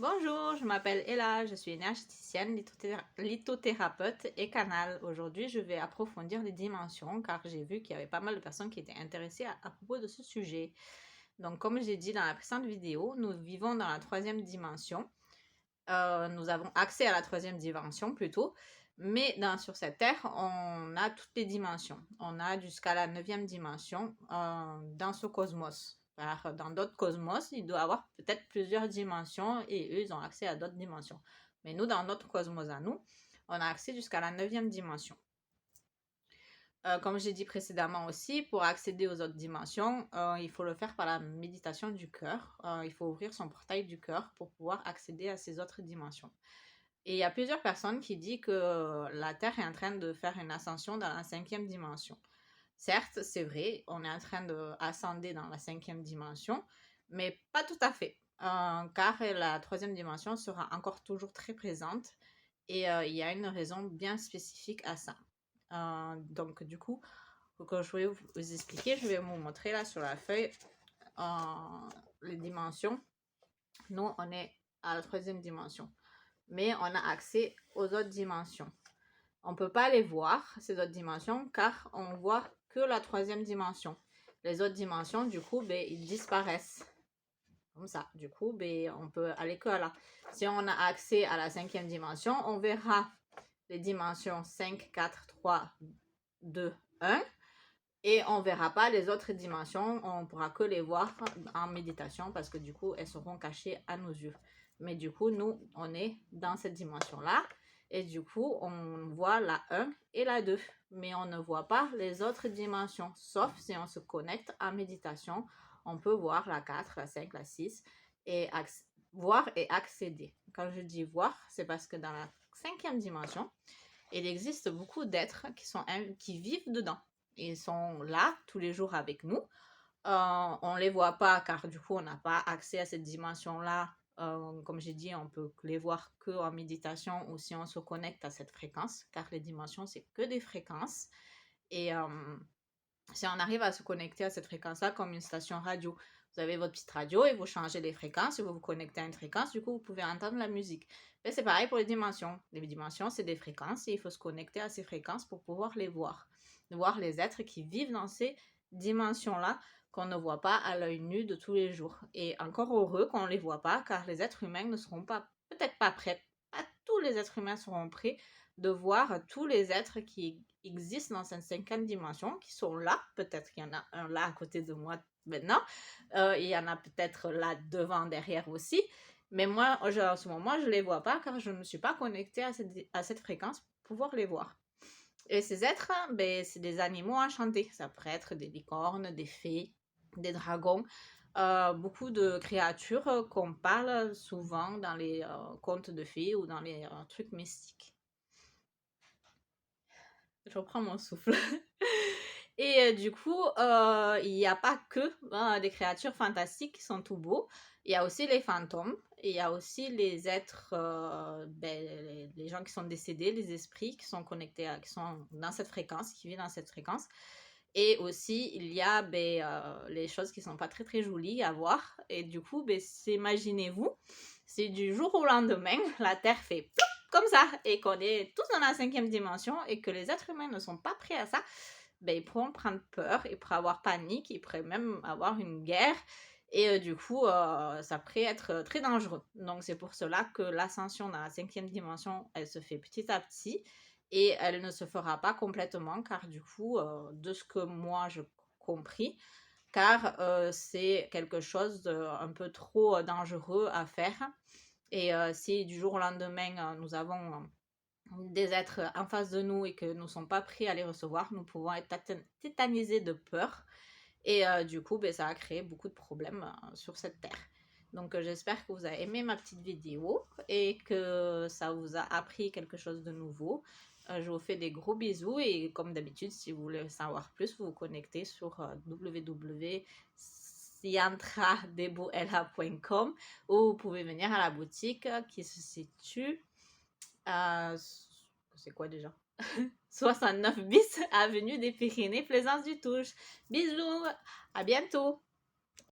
Bonjour, je m'appelle Ella, je suis énergéticienne, lithothérapeute et canal. Aujourd'hui, je vais approfondir les dimensions car j'ai vu qu'il y avait pas mal de personnes qui étaient intéressées à propos de ce sujet. Donc, comme j'ai dit dans la précédente vidéo, nous vivons dans la troisième dimension. Nous avons accès à la troisième dimension plutôt, mais sur cette Terre, on a toutes les dimensions. On a jusqu'à la neuvième dimension dans ce cosmos. Alors, dans d'autres cosmos, il doit y avoir peut-être plusieurs dimensions et eux, ils ont accès à d'autres dimensions. Mais nous, dans notre cosmos à nous, on a accès jusqu'à la neuvième dimension. Comme j'ai dit précédemment aussi, pour accéder aux autres dimensions, il faut le faire par la méditation du cœur. Il faut ouvrir son portail du cœur pour pouvoir accéder à ces autres dimensions. Et il y a plusieurs personnes qui disent que la Terre est en train de faire une ascension dans la cinquième dimension. Certes, c'est vrai, on est en train d'ascender dans la cinquième dimension, mais pas tout à fait, car la troisième dimension sera encore toujours très présente et il y a une raison bien spécifique à ça. Donc du coup, que je vais vous expliquer, je vais vous montrer là sur la feuille les dimensions. Nous, on est à la troisième dimension, mais on a accès aux autres dimensions. On ne peut pas les voir, ces autres dimensions, car on voit que la troisième dimension. Les autres dimensions, du coup, ils disparaissent. Comme ça. Du coup, on peut aller que là. Si on a accès à la cinquième dimension, on verra les dimensions 5, 4, 3, 2, 1. Et on ne verra pas les autres dimensions. On ne pourra que les voir en méditation parce que du coup, elles seront cachées à nos yeux. Mais du coup, nous, on est dans cette dimension-là. Et du coup, on voit la 1 et la 2. Mais on ne voit pas les autres dimensions. Sauf si on se connecte en méditation. On peut voir la 4, la 5, la 6 et voir et accéder. Quand je dis voir, c'est parce que dans la cinquième dimension, il existe beaucoup d'êtres qui vivent dedans. Ils sont là tous les jours avec nous. On ne les voit pas car du coup, on n'a pas accès à cette dimension-là. Comme j'ai dit, on peut les voir qu'en méditation ou si on se connecte à cette fréquence, car les dimensions, c'est que des fréquences. Et si on arrive à se connecter à cette fréquence-là comme une station radio, vous avez votre petite radio et vous changez les fréquences et vous vous connectez à une fréquence, du coup, vous pouvez entendre la musique. Et c'est pareil pour les dimensions. Les dimensions, c'est des fréquences et il faut se connecter à ces fréquences pour pouvoir les voir. Voir les êtres qui vivent dans ces dimensions-là qu'on ne voit pas à l'œil nu de tous les jours. Et encore heureux qu'on ne les voit pas, car les êtres humains ne seront peut-être pas prêts. Pas tous les êtres humains seront prêts de voir tous les êtres qui existent dans cette cinquième dimension, qui sont là. Peut-être qu'il y en a un là à côté de moi maintenant. Il y en a peut-être là devant, derrière aussi. Mais moi, en ce moment, je ne les vois pas car je ne me suis pas connectée à cette fréquence pour pouvoir les voir. Et ces êtres, c'est des animaux enchantés. Ça pourrait être des licornes, des fées, des dragons. Beaucoup de créatures qu'on parle souvent dans les contes de fées ou dans les trucs mystiques. Je reprends mon souffle. Et du coup, il n'y a pas que des créatures fantastiques qui sont tout beaux. Il y a aussi les fantômes. Et il y a aussi les êtres, les gens qui sont décédés, les esprits qui sont connectés, qui sont dans cette fréquence, qui vivent dans cette fréquence. Et aussi, il y a les choses qui ne sont pas très très jolies à voir. Et du coup, imaginez-vous, c'est du jour au lendemain, la Terre fait plop comme ça, et qu'on est tous dans la cinquième dimension, et que les êtres humains ne sont pas prêts à ça, ils pourront prendre peur, ils pourraient avoir panique, ils pourraient même avoir une guerre. Et du coup, ça pourrait être très dangereux. Donc, c'est pour cela que l'ascension dans la cinquième dimension, elle se fait petit à petit. Et elle ne se fera pas complètement, car du coup, de ce que moi j'ai compris, car c'est quelque chose d'un peu trop dangereux à faire. Et si du jour au lendemain, nous avons des êtres en face de nous et que nous ne sommes pas prêts à les recevoir, nous pouvons être tétanisés de peur. Et du coup, ça a créé beaucoup de problèmes sur cette terre. Donc j'espère que vous avez aimé ma petite vidéo et que ça vous a appris quelque chose de nouveau. Je vous fais des gros bisous et comme d'habitude, si vous voulez savoir plus, vous vous connectez sur www.siantradeboella.com ou vous pouvez venir à la boutique qui se situe à... C'est quoi déjà 69 bis, avenue des Pyrénées, Plaisance du Touche. Bisous, à bientôt.